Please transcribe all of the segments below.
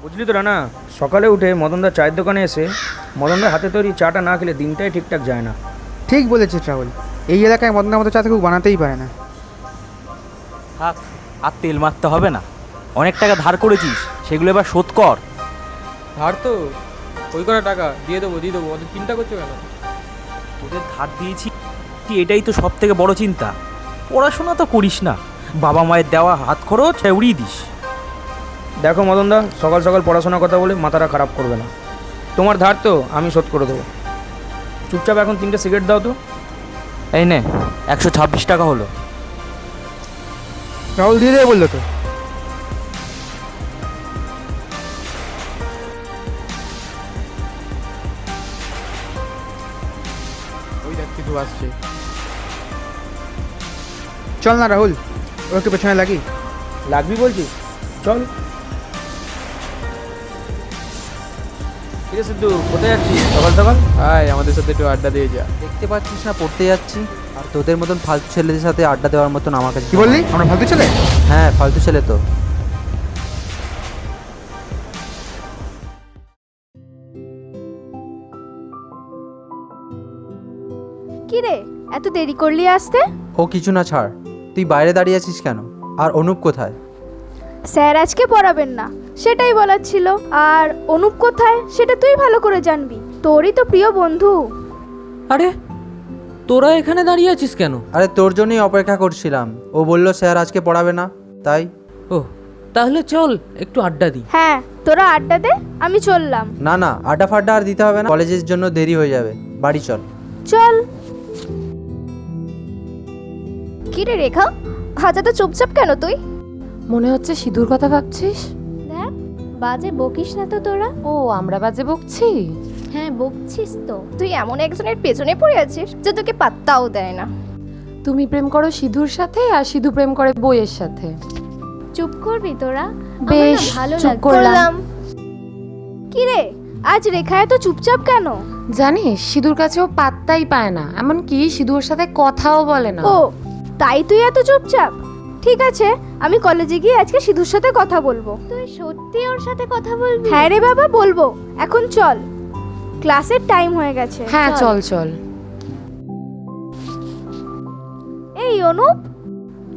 বুঝলি তো রানা, সকালে উঠে মদনদার চায়ের দোকানে এসে মদনদার হাতে তৈরি চাটা না খেলে দিনটাই ঠিকঠাক যায় না। ঠিক বলেছিস রাহুল, এই এলাকায় মদনার মতো চা তো কেউ বানাতেই পারে না। থাক, আর তেল মারতে হবে না। অনেক টাকা ধার করেছিস, সেগুলো এবার শোধ কর। ধার তো ওই কটা টাকা দিয়ে দেবো অত চিন্তা করছো কেন? তোদের ধার দিয়েছি, এটাই তো সব থেকে বড় চিন্তা। পড়াশোনা তো করিস না, বাবা মায়ের দেওয়া হাত খরচ উড়িয়ে দিস। দেখো মদনদা, সকাল সকাল পড়াশোনার কথা বলে মাথাটা খারাপ করবে না। তোমার ধার তো আমি শোধ করে দেবো। চুপচাপ এখন 3টে সিগারেট দাও তো। এই নে, 126 টাকা হলো। রাহুল দিয়ে দেবে বললো তো। ওই দেখ কিছু আসছে। চল না রাহুল, ও একটু পেছনে লাগি। লাগবি বলছিস? চল। ঠিক আছে সিদ্ধু, কোথায় যাচ্ছিস সকাল সকাল? হাই, আমাদের সাথে একটু আড্ডা দিয়ে যা। দেখতে পাচ্ছিস না পড়তে যাচ্ছি, আর তোদের মতন ফালতু ছেলেদের সাথে আড্ডা দেওয়ার মতন আমার কাছে কি বললি, আমরা ফালতু ছেলে? হ্যাঁ, ফালতু ছেলে তো। কি রে, এত দেরি করলি আসতে? ও কিছু না, ছাড়। তুই বাইরে দাঁড়িয়ে আছিস কেন? আর অনুপ কোথায়? স্যার আজকে পড়াবেন না, সেটাই বলার ছিল। আর অনুপ কোথায় সেটা তুই ভালো করে জানবি, তোরই তো প্রিয় বন্ধু। আরে তোরা এখানে দাঁড়িয়ে আছিস কেন? আরে তোর জন্যই অপেক্ষা করছিলাম। ও বলল স্যার আজকে পড়াবে না, তাই। ও তাহলে চল একটু আড্ডা দিই। হ্যাঁ, তোরা আড্ডা দে, আমি চললাম। না না, আড্ডা ফাড্ডা আর দিতে হবে না, কলেজের জন্য দেরি হয়ে যাবে। বাড়ি চল। চল। কি রে রেখা, হাজা তো চুপচাপ কেন তুই? মনে হচ্ছে সিঁদুর কথা ভাবছিস। দেখ, বাজে বকিস না তো তোরা। ও আমরা বাজে বকছি? হ্যাঁ বকছিস তো। তুই এমন একজনের পেছনে পড়ে আছিস যে তোকে পাত্তাও দেয় না। তুমি প্রেম করো সিঁদুর সাথে, আর সিঁদু প্রেম করে বইয়ের সাথে। চুপ করবি তোরা? বেশ, ভালো চুপ করলাম। কি রে, আজ রেখা এত চুপচাপ কেন? জানিস সিঁদুর কাছেও পাত্তাই পায় না, এমনকি সিঁদুর সাথে কথাও বলে না। ও তাই তুই এত চুপচাপ? ঠিক আছে, আমি কলেজে গিয়ে আজকে সিধুর সাথে কথা বলবো। তুই সত্যি ওর সাথে কথা বলবি? হ্যাঁ রে বাবা, বলবো। এখন চল, ক্লাসের টাইম হয়ে গেছে। হ্যাঁ চল চল। এই অনুপ,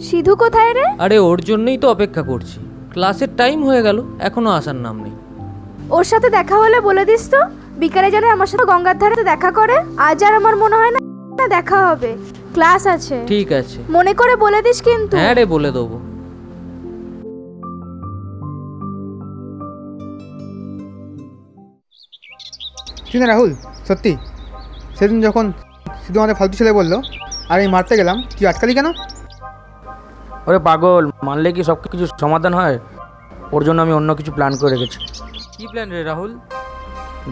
সিধু কোথায় রে? আরে ওর জন্যই তো অপেক্ষা করছি, ক্লাসের টাইম হয়ে গেল এখনো আসার নাম নেই। ওর সাথে দেখা হলে বলে দিস তো, বিকালে যেন আমার সাথে গঙ্গার ধারে দেখা করে। আজ আর আমার মনে হয় না দেখা হবে, ক্লাস আছে। ঠিক আছে, মনে করে বলে দিস কিন্তু। হ্যাঁ রে, বলে দেবো। ঠিক না রাহুল, সত্যি সেদিন যখন শুধু আমাদের ফালতু ছেলে বললো আর আমি মারতে গেলাম, তুই আটকালি কেন? ওরে পাগল, মানলে কি সব কিছু সমাধান হয়? ওর জন্য আমি অন্য কিছু প্ল্যান করে রেখেছি। কি প্ল্যান রে রাহুল?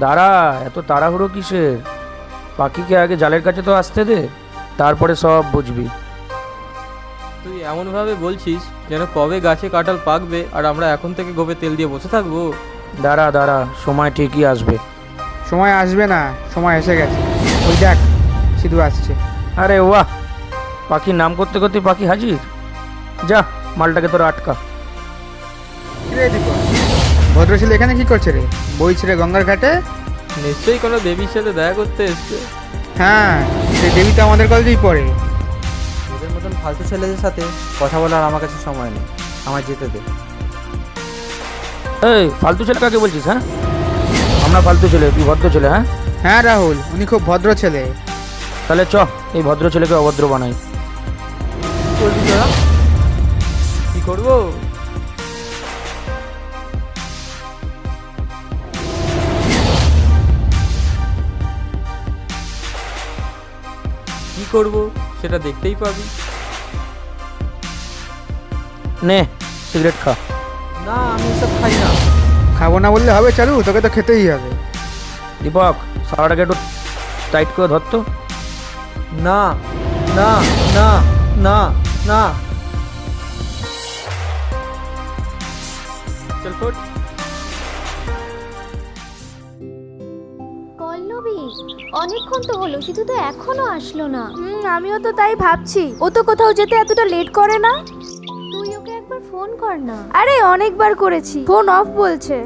দাঁড়া, এত তাড়াহুড়ো কিসের? পাখিকে আগে জালের কাছে তো আসতে দে, তারপরে সব বুঝবি। তুই এমনভাবে বলছিস যেন কবে গাছে কাঁঠাল পাকবে আর আমরা এখন থেকে গোবে তেল দিয়ে বসে থাকবো। দাঁড়া দাঁড়া, সময় ঠিকই আসবে। সময় আসবে না, সময় এসে গেছে। ওই দেখ, সিধু আসছে। আরে বাহ, পাখির নাম করতে করতে পাখি হাজির। যা, মালটাকে তোরা আটকা। কি রে দীপক, ভদ্র ছেলে এখানে কি করছে রে? বই ছেড়ে গঙ্গার ঘাটে? নিশ্চয়ই কোনো দেবীর সাথে দেখা করতে এসছে। হ্যাঁ, সেই দেবী তো আমাদের কলেজেই পড়ে। তোদের মতন ফালতু ছেলেদের সাথে কথা বলার আমার কাছে সময় নেই, আমার যেতে দে। এই ফালতু ছেলে কাকে বলছিস? হ্যাঁ, আমরা ফালতু ছেলে, তুই ভদ্র ছেলে। হ্যাঁ হ্যাঁ রাহুল, উনি খুব ভদ্র ছেলে। তাহলে চ, এই ভদ্র ছেলেকে অভদ্র বানাই। করবি তোরা? কি করবো? কি করবো সেটা দেখতেই পাবি। নে সিগারেট খা। না, আমি এসব খাই না। খাবো না বললে হবে চালু, তোকে তো খেতেই হবে। দীপক, সারাটাকে একটু টাইট করে ধরতো। না না না না না। চল ফোট। পল্লবী, অনেকক্ষণ তো হলো, সিধু তো এখনো আসলো না। আমিও তো তাই ভাবছি, ও তো কোথাও যেতে এতটা লেট করে না। তুই ওকে একবার ফোন কর না। আরে অনেকবার করেছি, ফোন অফ বলছে।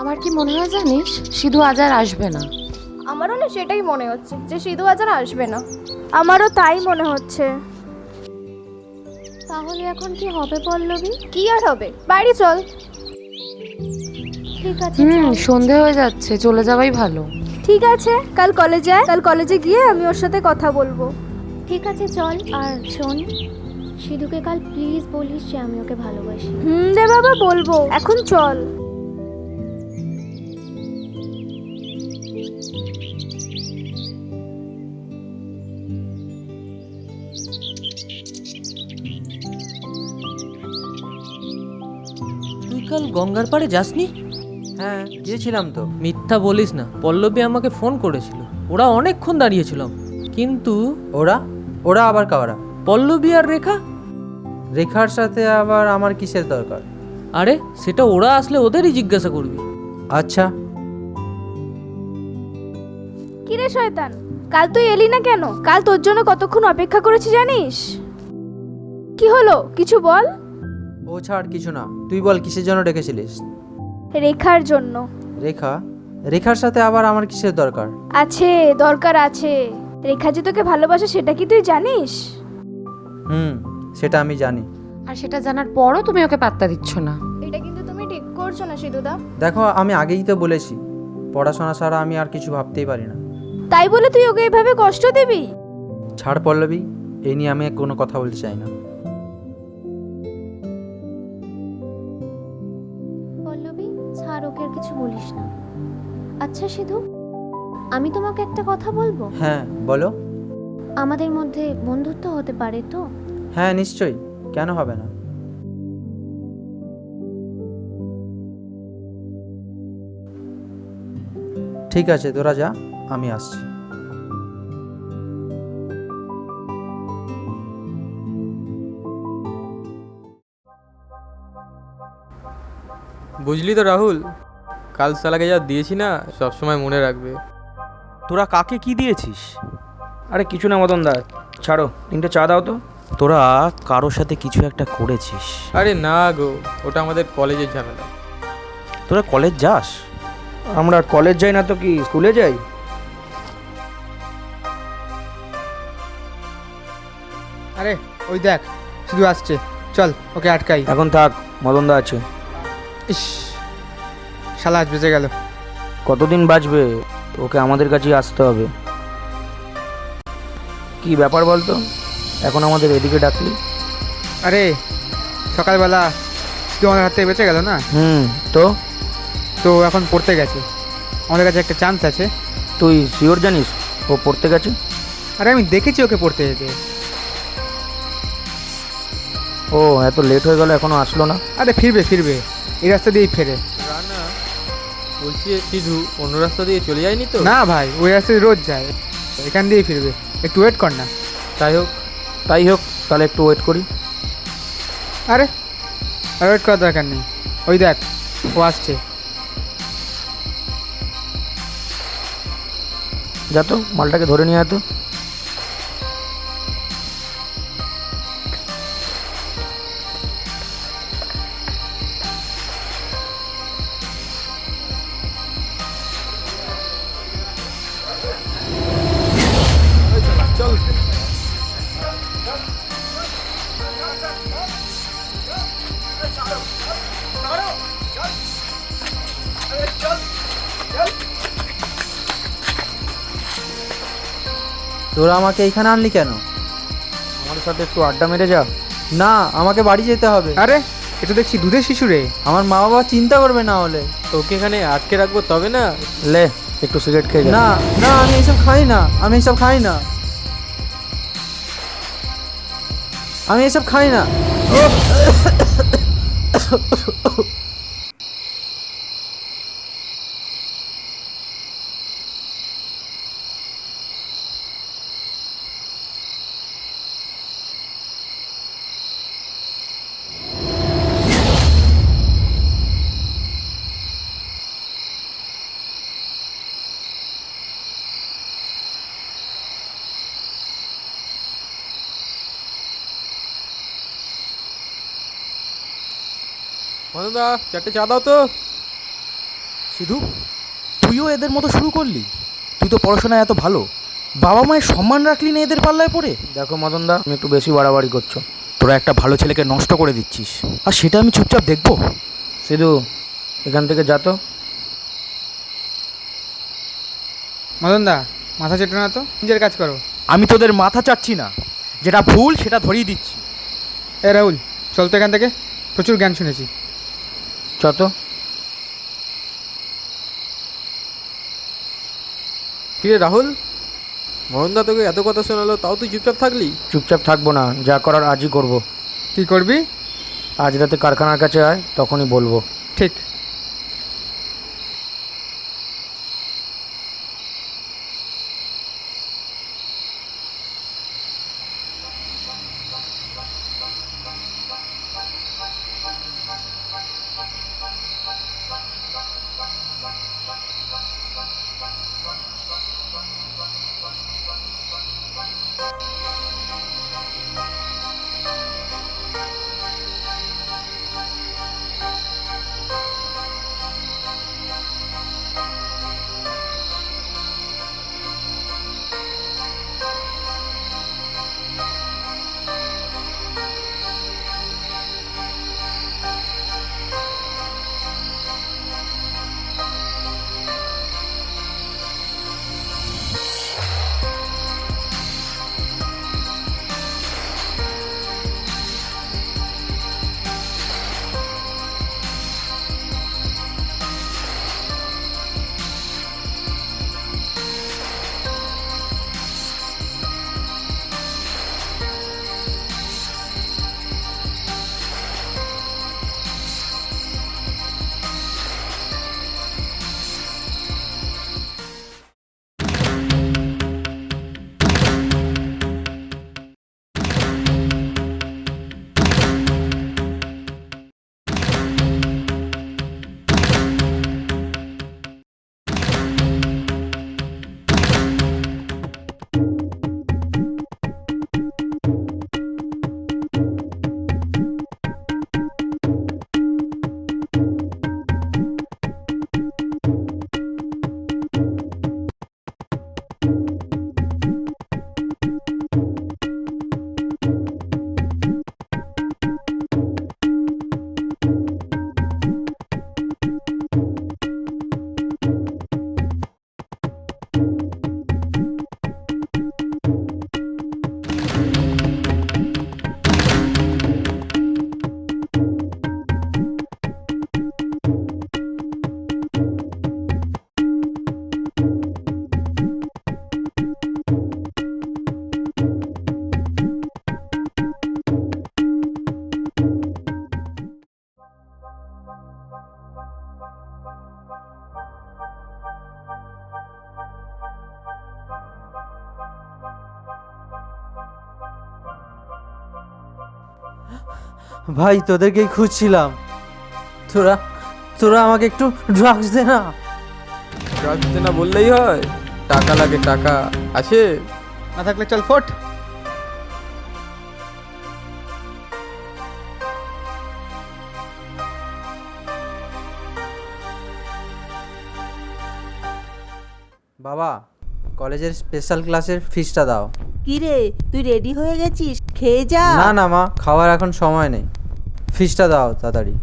আমার কি মনে হয় জানিস, সিধু আজ আর আসবে না। আমারও না সেটাই মনে হচ্ছে যে সিধু আজ আর আসবে না। আমারও তাই মনে হচ্ছে। তাহলে এখন কি হবে পল্লবী? কি আর হবে, বাইরে চল। ঠিক আছে সন্ধে হয়ে যাচ্ছে, চলে যাওয়াই ভালো। ঠিক আছে, কাল কলেজে গিয়ে আমি ওর সাথে কথা বলবো। ঠিক আছে চল। আর শোন, সিধুকে কাল প্লিজ বলিস যে আমি ওকে ভালোবাসি। রে বাবা, বলবো। এখন চল। তুই কাল গঙ্গার পাড়ে যাসনি? হ্যাঁ গিয়েছিলাম তো। মিথ্যা বলিস না, পল্লবী আমাকে ফোন করেছিল। ওরা অনেকক্ষণ দাঁড়িয়েছিল, কিন্তু ওরা ওরা আবার কারা? পল্লবী আর রেখা। রেখার সাথে আবার আমার কিসের দরকার? আরে সেটা ওরা আসলে ওদেরই জিজ্ঞাসা করবি। আচ্ছা। কিরে শয়তান, কাল তুই এলি না কেন? কাল তোর জন্য কতক্ষণ অপেক্ষা করেছি জানিস? কি হলো, কিছু বল। ও ছাড়, কিছু না। তুই বল কিসের জন্য ডেকেছিলিস? রেখার জন্য। রেখার সাথে আবার আমার কিসের দরকার? দরকার আছে। রেখা যে তোকে ভালোবাসে সেটা কি তুই জানিস? সেটা আমি জানি। আর সেটা জানার পরও তুমি ওকে পাত্তা দিচ্ছ না। এটা কিন্তু তুমি ঠিক করছো না সিধুদা। দেখো, আমি আগেই তো বলেছি, পড়াশোনা ছাড়া আমি আর কিছু ভাবতেই পারি না। তাই বলে তুই ওকে এভাবে কষ্ট দিবি? ছাড় পল্লবী, এই নিয়ে আমি কোনো কথা বলতে চাই না। পল্লবী ছাড়, ওকে আর কিছু বলিস না। আচ্ছা সিধু, আমি তোমাকে একটা কথা বলবো? হ্যাঁ বলো। আমাদের মধ্যে বন্ধুত্ব হতে পারে তো? হ্যাঁ নিশ্চয়ই, কেন হবে না? ঠিক আছে, তোরা যা, আমি আসছি। বুঝলি তো রাহুল, কাল সালাকে যা দিয়েছি না, সবসময় মনে রাখবে। তোরা কাকে কি দিয়েছিস? আরে কিছু না মদন দা, ছাড়ো, 3টে চা দাও তো। তোরা কারোর সাথে কিছু একটা করেছিস। আরে না গো, ওটা আমাদের কলেজের ঝামেলা। তোরা কলেজ যাস? আমরা কলেজ যাই না তো কি স্কুলে যাই? আরে ওই দেখ, শুধু আসছে, চল ওকে আটকাই। এখন থাক, মদন দা আছে। ইস, শালা আজ বেঁচে গেল। কতদিন বাঁচবে? ওকে আমাদের কাছেই আসতে হবে। কি ব্যাপার বলতো, এখন আমাদের এদিকে ডাকলি? আরে সকালবেলা শুধু আমাদের হাত থেকে বেঁচে গেল না, তো তো এখন পড়তে গেছে। আমাদের কাছে একটা চান্স আছে। তুই শিওর জানিস ও পড়তে গেছে? আরে আমি দেখেছি ওকে পড়তে যেতে। ও এত লেট হয়ে গেল, এখনো আসলো না। আরে ফিরবে, এই রাস্তা দিয়েই ফেরে। রানা বলছি, সিধু অন্য রাস্তা দিয়ে চলে যায়নি তো? না ভাই, ওই রাস্তায় রোজ যায়, এখান দিয়েই ফিরবে। একটু ওয়েট কর না। তাই হোক। তাহলে একটু ওয়েট করি। আরে আর ওয়েট করার দরকার নেই, ওই দেখ ও আসছে। যা তো, মালটাকে ধরে নিয়ে আয় তো। চল। তোরা আমাকে এইখানে আনলি কেন? আমার সাথে একটু আড্ডা মেরে যা। না, আমাকে বাড়ি যেতে হবে। আরে এটা দেখছি দুধের শিশু রে। আমার মা বাবা চিন্তা করবে না হলে। তোকে এখানে আটকে রাখবো তবে না? লে একটু সিগারেট খেয়ে যা। না না, আমি এসব খাই না, আমি এসব খাই না, আমি এসব খাই না। মদনদা 4টে চা দাও তো। সিধু, তুইও এদের মতো শুরু করলি? তুই তো পড়াশোনায় এত ভালো, বাবা মায়ের সম্মান রাখলি না এদের পাল্লায় পড়ে? দেখো মদনদা, তুমি একটু বেশি বাড়াবাড়ি করছো। তোরা একটা ভালো ছেলেকে নষ্ট করে দিচ্ছিস, আর সেটা আমি চুপচাপ দেখবো? সিধু, এখান থেকে যা তো। মদনদা, মাথা চেটো না তো, নিজের কাজ করো। আমি তোদের মাথা চাটছি না, যেটা ভুল সেটা ধরিয়ে দিচ্ছি। এ রাহুল, চল তো এখান থেকে, প্রচুর জ্ঞান শুনেছি। চ তো। কিরে রাহুল, মোহনদা তোকে এত কথা শোনালো, তাও তুই চুপচাপ থাকলি? চুপচাপ থাকবো না, যা করার আজই করব। কী করবি? আজ রাতে কারখানার কাছে আয়, তখনই বলবো। ঠিক। ভাই, তোদেরকেই খুঁজছিলাম। তোরা তোরা আমাকে একটু ড্রাগস দে না। ড্রাগস দে না বললেই হয়? টাকা লাগে, টাকা আছে? না থাকলে চল ফোট। বাবা, কলেজের স্পেশাল ক্লাসের ফিসটা দাও। কি রে, তুই রেডি হয়ে গেছিস? খেয়ে যা। না না মা, খাওয়ার এখন সময় নেই। ফিসটা দাও তাড়াতাড়ি।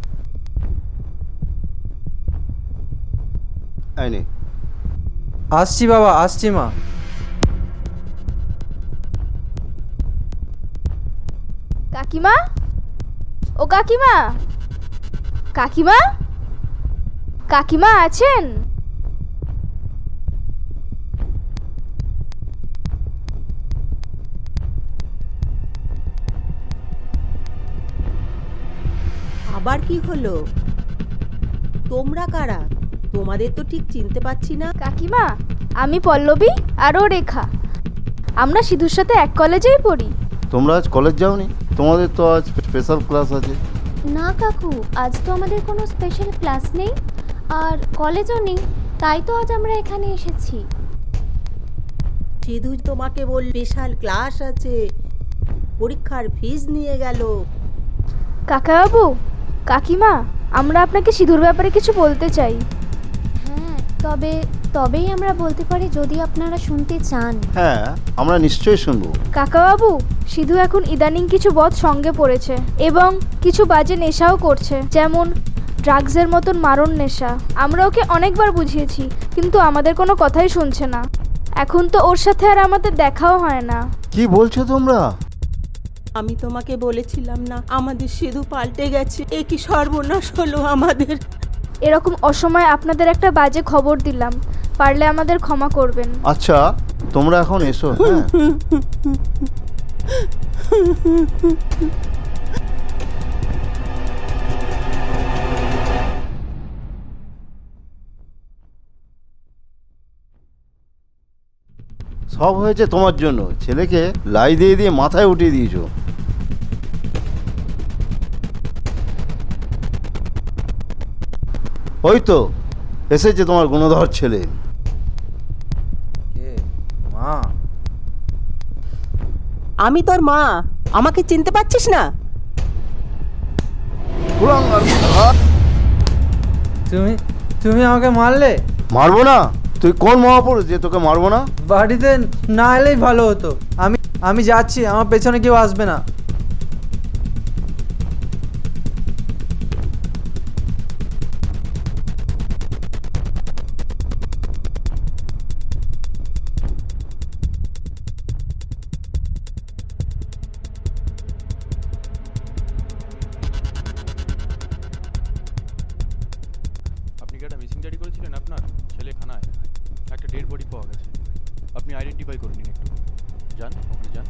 আসছি বাবা, আসছি মা। কাকিমা, ও কাকিমা, কাকিমা, কাকিমা আছেন? আবার কি হলো? তোমরা কারা? তোমাদের তো ঠিক চিনতে পারছি না। কাকিমা, আমি পল্লবী আর ও রেখা। আমরা সিধুর সাথে এক কলেজেই পড়ি। তোমরা আজ কলেজ যাওনি? তোমাদের তো আজ স্পেশাল ক্লাস আছে। না কাকু, আজ তো আমাদের কোনো স্পেশাল ক্লাস নেই, আর কলেজও নেই, তাই তো আজ আমরা এখানে এসেছি। সিধু তোমাকে বল স্পেশাল ক্লাস আছে, পরীক্ষার ফিস নিয়ে গেল। কাকাবাবু, কাকিমা, আমরা আপনাকে সিধুর ব্যাপারে কিছু বলতে চাই। হ্যাঁ তবে তবেই আমরা বলতে পারি যদি আপনারা শুনতে চান। হ্যাঁ, আমরা নিশ্চয়ই শুনবো। কাকাবাবু, সিধু এখন ইদানিং কিছু বদ সঙ্গে পড়েছে এবং কিছু বাজে নেশাও করছে, যেমন ড্রাগসের মতন মারণ নেশা। আমরা ওকে অনেকবার বুঝিয়েছি, কিন্তু আমাদের কোনো কথাই শুনছে না। এখন তো ওর সাথে আর আমাদের দেখাও হয় না। কি বলছো তোমরা? আমি তোমাকে বলেছিলাম না আমাদের সিধু পাল্টে গেছে। এ কি সর্বনাশ হলো আমাদের। এরকম অসময়ে আপনাদের একটা বাজে খবর দিলাম, পারলে আমাদের ক্ষমা করবেন। আচ্ছা, তোমরা এখন এসো। হ্যাঁ, সব হয়েছে তোমার জন্য। ছেলেকে লাই দিয়ে দিয়ে মাথায় উঠিয়ে দিয়েছো। ওই তো এসেছে তোমার গুণধর ছেলে। মা, আমি তোর মা, আমাকে চিনতে পারছিস না? তুমি তুমি আমাকে মারলে? মারবো না? তুই কোন মহাপুরুষ যে তোকে মারবো না? বাড়িতে না এলেই ভালো হতো। আমি যাচ্ছি, আমার পেছনে কেউ আসবে না। আপনি কি একটা মিসিং ডায়েরি করেছিলেন? আপনার ছেলে থানায় একটা ডেড বডি পাওয়া গেছে। আপনি আইডেন্টিফাই করে নিন একটু। যান, ওখানে যান।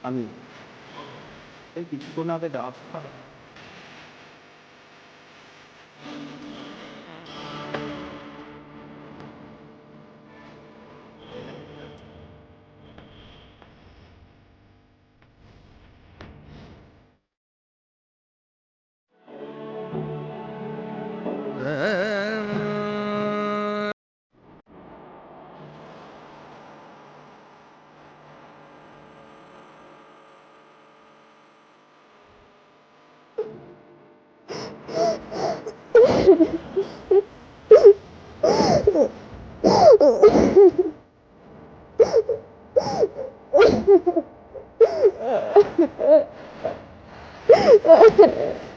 আমি এই কিছুক্ষণ আগে ডাব Ha ha ha.